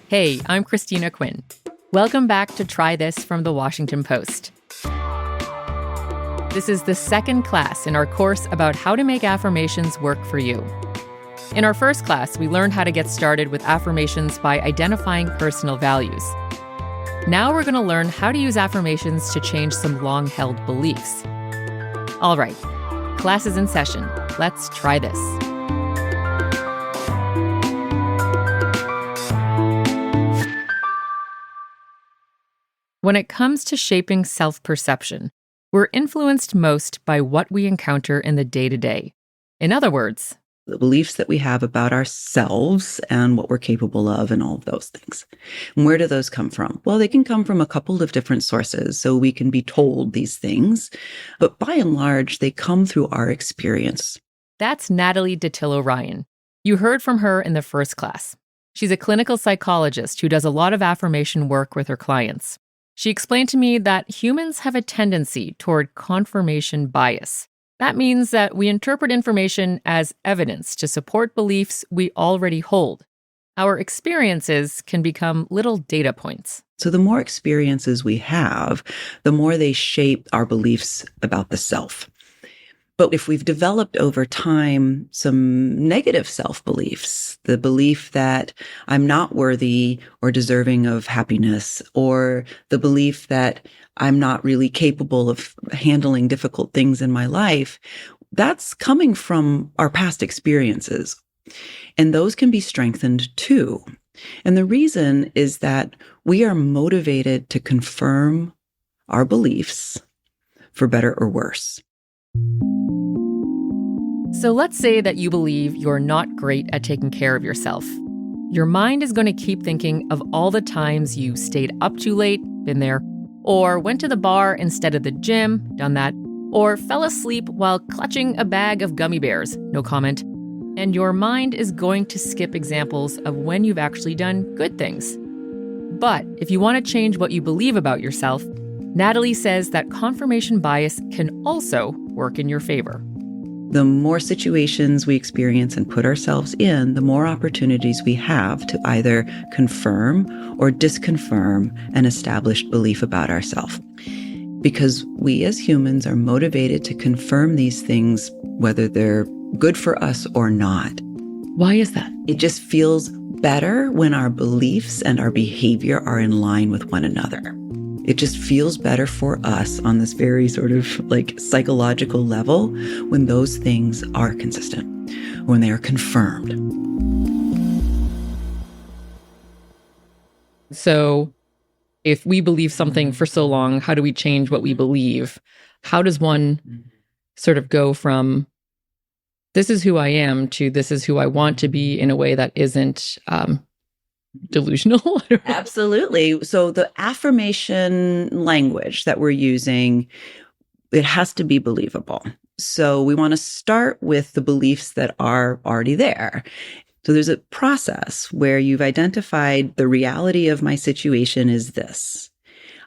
Hey, I'm Cristina Quinn. Welcome back to Try This from the Washington Post. This is the second class in our course about how to make affirmations work for you. In our first class, we learned how to get started with affirmations by identifying personal values. Now we're going to learn how to use affirmations to change some long-held beliefs. All right, class is in session. Let's try this. When it comes to shaping self-perception, we're influenced most by what we encounter in the day-to-day. In other words, the beliefs that we have about ourselves and what we're capable of and all of those things. And where do those come from? Well, they can come from a couple of different sources, so we can be told these things. But by and large, they come through our experience. That's Natalie Datillo-Ryan. You heard from her in the first class. She's a clinical psychologist who does a lot of affirmation work with her clients. She explained to me that humans have a tendency toward confirmation bias. That means that we interpret information as evidence to support beliefs we already hold. Our experiences can become little data points. So the more experiences we have, the more they shape our beliefs about the self. But if we've developed over time some negative self-beliefs, the belief that I'm not worthy or deserving of happiness, or the belief that I'm not really capable of handling difficult things in my life, that's coming from our past experiences. And those can be strengthened too. And the reason is that we are motivated to confirm our beliefs for better or worse. So let's say that you believe you're not great at taking care of yourself. Your mind is going to keep thinking of all the times you stayed up too late, been there, or went to the bar instead of the gym, done that, or fell asleep while clutching a bag of gummy bears, no comment. And your mind is going to skip examples of when you've actually done good things. But if you want to change what you believe about yourself, Natalie says that confirmation bias can also work in your favor. The more situations we experience and put ourselves in, the more opportunities we have to either confirm or disconfirm an established belief about ourselves. Because we as humans are motivated to confirm these things, whether they're good for us or not. Why is that? It just feels better when our beliefs and our behavior are in line with one another. It just feels better for us on this very sort of like psychological level when those things are consistent, when they are confirmed. So if we believe something for so long, how do we change what we believe? How does one sort of go from this is who I am to this is who I want to be in a way that isn't delusional? Absolutely. So the affirmation language that we're using, it has to be believable. So we want to start with the beliefs that are already there. So there's a process where you've identified the reality of my situation is this.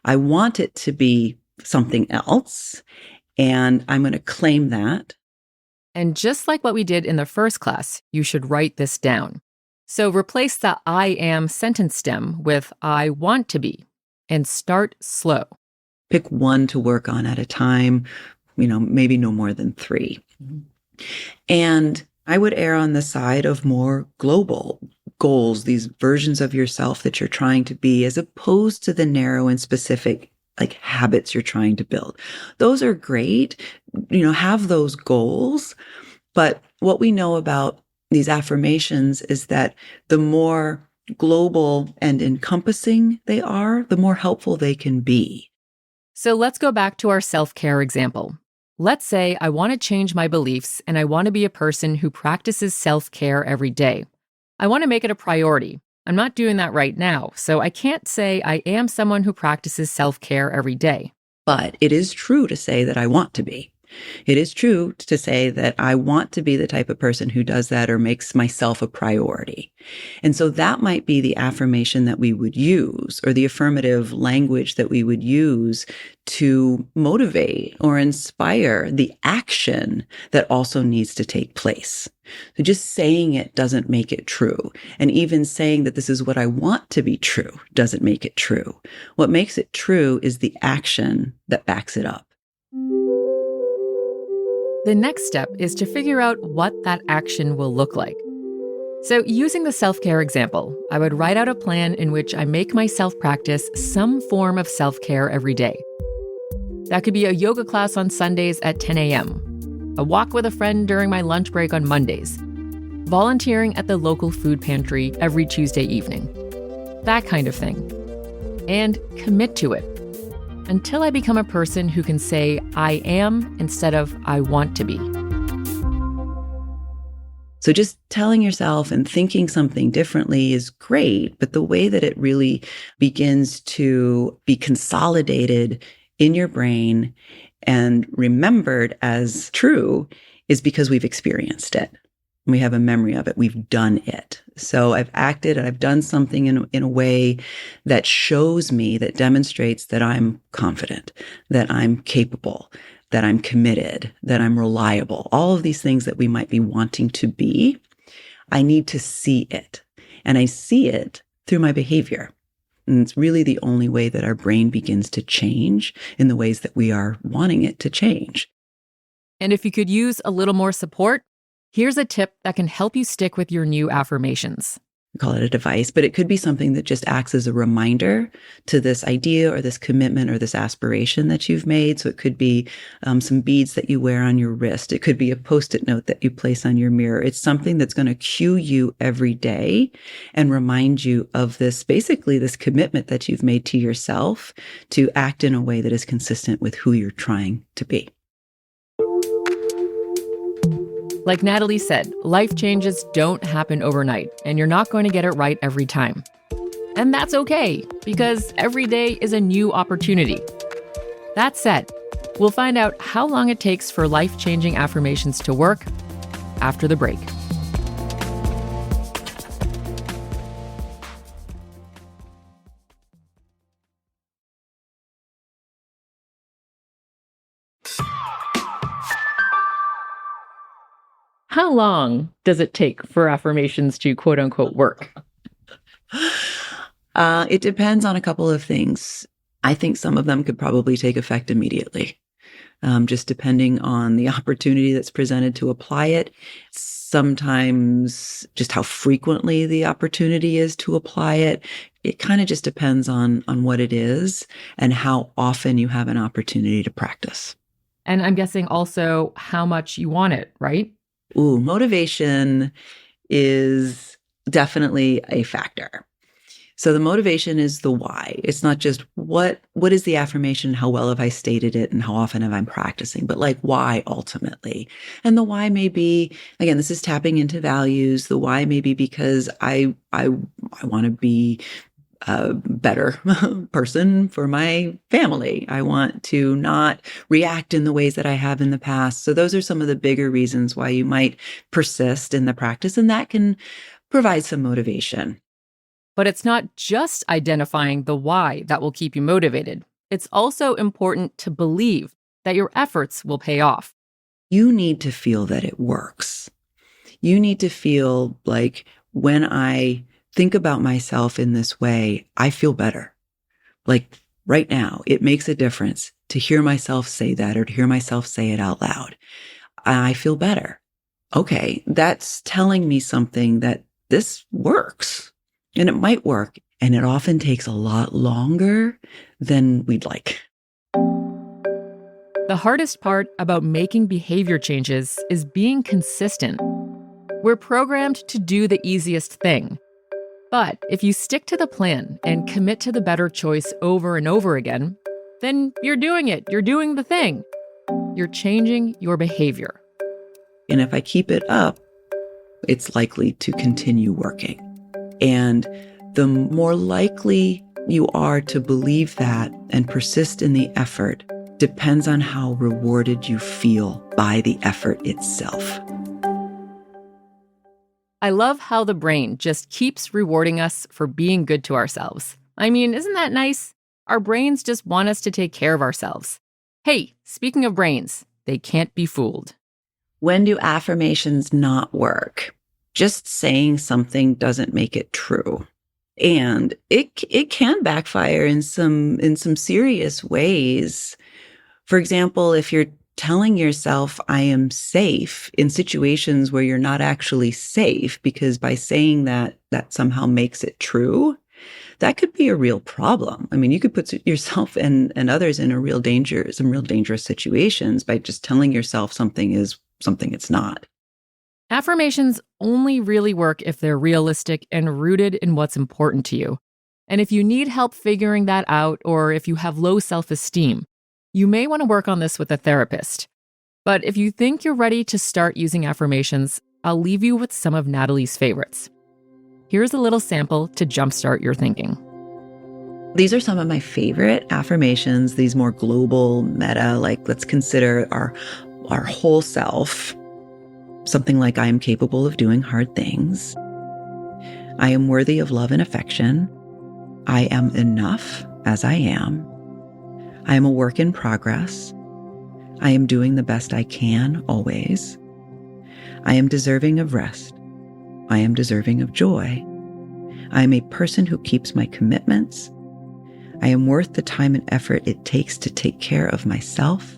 I want it to be something else, and I'm going to claim that. And just like what we did in the first class, you should write this down. So replace the I am sentence stem with I want to be and start slow. Pick one to work on at a time, maybe no more than 3. And I would err on the side of more global goals, these versions of yourself that you're trying to be, as opposed to the narrow and specific like habits you're trying to build. Those are great, have those goals. But what we know about these affirmations is that the more global and encompassing they are, the more helpful they can be. So let's go back to our self-care example. Let's say I want to change my beliefs and I want to be a person who practices self-care every day. I want to make it a priority. I'm not doing that right now, so I can't say I am someone who practices self-care every day. But it is true to say that I want to be. It is true to say that I want to be the type of person who does that or makes myself a priority. And so that might be the affirmation that we would use, or the affirmative language that we would use to motivate or inspire the action that also needs to take place. So just saying it doesn't make it true. And even saying that this is what I want to be true doesn't make it true. What makes it true is the action that backs it up. The next step is to figure out what that action will look like. So using the self-care example, I would write out a plan in which I make myself practice some form of self-care every day. That could be a yoga class on Sundays at 10 a.m., a walk with a friend during my lunch break on Mondays, volunteering at the local food pantry every Tuesday evening, that kind of thing. And commit to it until I become a person who can say I am instead of I want to be. So just telling yourself and thinking something differently is great, but the way that it really begins to be consolidated in your brain and remembered as true is because we've experienced it. We have a memory of it. We've done it. So I've acted and I've done something in a way that shows me, that demonstrates that I'm confident, that I'm capable, that I'm committed, that I'm reliable. All of these things that we might be wanting to be, I need to see it. And I see it through my behavior. And it's really the only way that our brain begins to change in the ways that we are wanting it to change. And if you could use a little more support, here's a tip that can help you stick with your new affirmations. We call it a device, but it could be something that just acts as a reminder to this idea or this commitment or this aspiration that you've made. So it could be some beads that you wear on your wrist. It could be a Post-it note that you place on your mirror. It's something that's going to cue you every day and remind you of this, basically this commitment that you've made to yourself to act in a way that is consistent with who you're trying to be. Like Natalie said, life changes don't happen overnight, and you're not going to get it right every time. And that's okay, because every day is a new opportunity. That said, we'll find out how long it takes for life-changing affirmations to work after the break. How long does it take for affirmations to quote unquote work? It depends on a couple of things. I think some of them could probably take effect immediately, just depending on the opportunity that's presented to apply it. Sometimes just how frequently the opportunity is to apply it. It kind of just depends on what it is and how often you have an opportunity to practice. And I'm guessing also how much you want it, right? Ooh, motivation is definitely a factor. So the motivation is the why. It's not just what is the affirmation, how well have I stated it, and how often have I practicing, but like why ultimately. And the why may be, again, this is tapping into values. The why may be because I want to be a better person for my family. I want to not react in the ways that I have in the past. So those are some of the bigger reasons why you might persist in the practice, and that can provide some motivation. But it's not just identifying the why that will keep you motivated. It's also important to believe that your efforts will pay off. You need to feel that it works. You need to feel like when I think about myself in this way, I feel better. Like right now, it makes a difference to hear myself say that or to hear myself say it out loud. I feel better. Okay, that's telling me something that this works and it might work. And it often takes a lot longer than we'd like. The hardest part about making behavior changes is being consistent. We're programmed to do the easiest thing. But if you stick to the plan and commit to the better choice over and over again, then you're doing it. You're doing the thing. You're changing your behavior. And if I keep it up, it's likely to continue working. And the more likely you are to believe that and persist in the effort, depends on how rewarded you feel by the effort itself. I love how the brain just keeps rewarding us for being good to ourselves. I mean, isn't that nice? Our brains just want us to take care of ourselves. Hey, speaking of brains, they can't be fooled. When do affirmations not work? Just saying something doesn't make it true. And it can backfire in some serious ways. For example, if you're telling yourself, I am safe in situations where you're not actually safe, because by saying that somehow makes it true, that could be a real problem. I mean, you could put yourself and others in some real dangerous situations by just telling yourself something is something it's not. Affirmations only really work if they're realistic and rooted in what's important to you. And if you need help figuring that out, or if you have low self-esteem, you may want to work on this with a therapist. But if you think you're ready to start using affirmations, I'll leave you with some of Natalie's favorites. Here's a little sample to jumpstart your thinking. These are some of my favorite affirmations, these more global meta, like let's consider our whole self. Something like, I am capable of doing hard things. I am worthy of love and affection. I am enough as I am. I am a work in progress. I am doing the best I can always. I am deserving of rest. I am deserving of joy. I am a person who keeps my commitments. I am worth the time and effort it takes to take care of myself.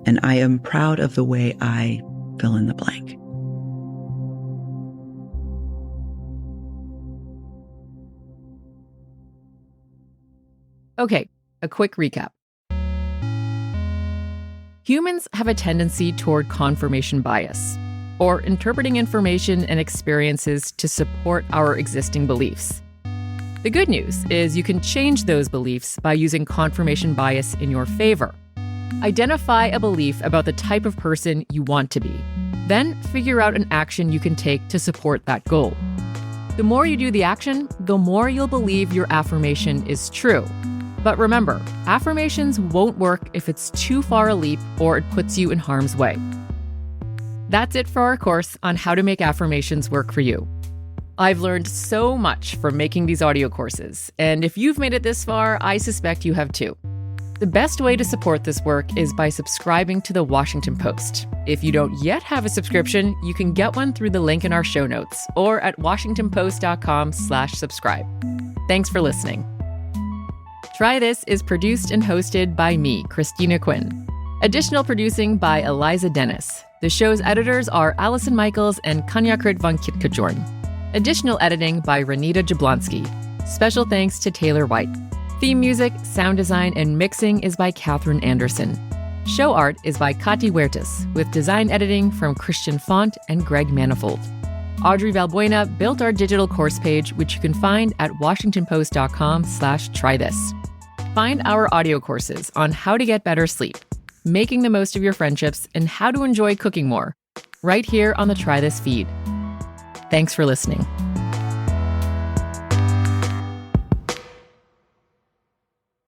And I am proud of the way I fill in the blank. Okay, a quick recap. Humans have a tendency toward confirmation bias, or interpreting information and experiences to support our existing beliefs. The good news is you can change those beliefs by using confirmation bias in your favor. Identify a belief about the type of person you want to be. Then figure out an action you can take to support that goal. The more you do the action, the more you'll believe your affirmation is true. But remember, affirmations won't work if it's too far a leap or it puts you in harm's way. That's it for our course on how to make affirmations work for you. I've learned so much from making these audio courses, and if you've made it this far, I suspect you have too. The best way to support this work is by subscribing to the Washington Post. If you don't yet have a subscription, you can get one through the link in our show notes or at washingtonpost.com/subscribe. Thanks for listening. Try This is produced and hosted by me, Cristina Quinn. Additional producing by Eliza Dennis. The show's editors are Allison Michaels and Kanyakrit von Kitkajorn. Additional editing by Renita Jablonski. Special thanks to Taylor White. Theme music, sound design, and mixing is by Catherine Anderson. Show art is by Kati Huertas, with design editing from Christian Font and Greg Manifold. Audrey Valbuena built our digital course page, which you can find at washingtonpost.com/trythis. Find our audio courses on how to get better sleep, making the most of your friendships, and how to enjoy cooking more, right here on the Try This feed. Thanks for listening.